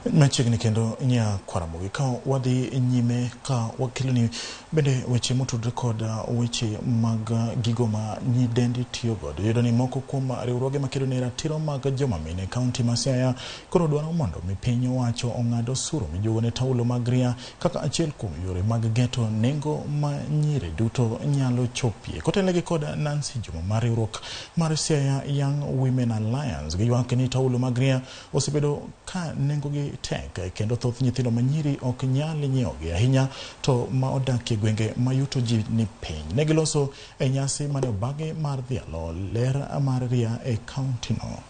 Machiegni kendo nya Ramogi ka wadhi nyime ka wakilni bende weche motudre kod weche mag gigo ma nyidendi tiyo godo. Yudo ni moko kuom riwruoge makelo ne ratiro mag joma mine kaunti ma Siaya koro dwaro mondo mi piny owacho ong'ad osuru mijuo ne taulo mag ria kaka achiel kuom yore mag geto nengo ma nyiri duto nyalo chopie. Kotelegi kod Nancy Juma mar riwruok mar Siaya Young Women Alliance giywak ni taulo mag ria osebedo ka nengo gi tek kendo thoth nyithindo manyiri ok nyal nyiewogi ahinya to ma odak e gwenge ma yuto ji ni piny. Ne giloso e nyasi mane obagi mar dhialo ler mar ria e kaunti no.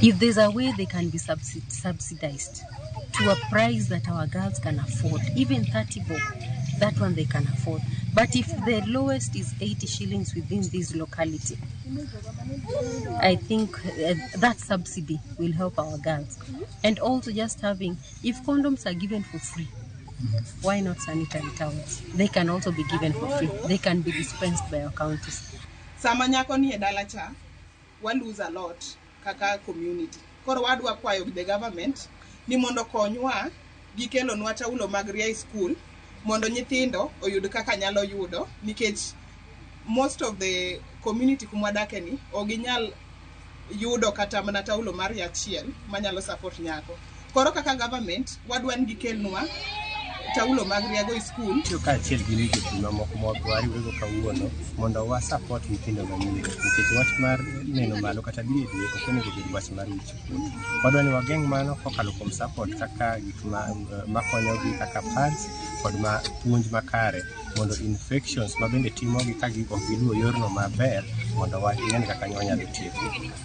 If there's a way they can be subsidized to a price that our girls can afford, even 30 bob, that one they can afford. But if the lowest is 80 shillings within this locality, I think that subsidy will help our girls. And also just having, if condoms are given for free, why not sanitary towels? They can also be given for free. They can be dispensed by our counties. Samanyako ni edalacha, we lose a lot kaka community. Koro wadwa kwayo the government ni mondo konywa gikelo nwa taulo mag ria school mondo nyithindo oyud kaka nyalo yudo nikech most of the community kumwadake ni oginyal yudo kata mana taulo mar ria achiel manyalo support nyako. Koro kaka government wadwa ni gikelnwa taulo mag ria go school ka achiel gi migepe mamoko mwadwari wego kawuono mondo wa support nyithindo manyiri nikech wach mar neno malo kata dwe ok onego bed wach mar wicho kuot. Wadwa ni wageng' mano kokalo kuom support kaka gik makonyogi kaka pads kod puonj makare mondo infections ma bende timogi ka ok giluwo yorno maber mondo wang'e kaka nyalo tieko.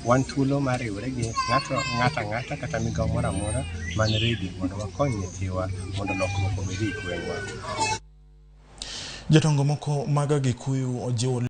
Wan thuolo mar riwre gi ng'ata kata migawo moro amora man ready mondo wakony nyithiwa mondo lokruok obed e gweng'wa. Jotongo moko mag Gikuyu ojiwo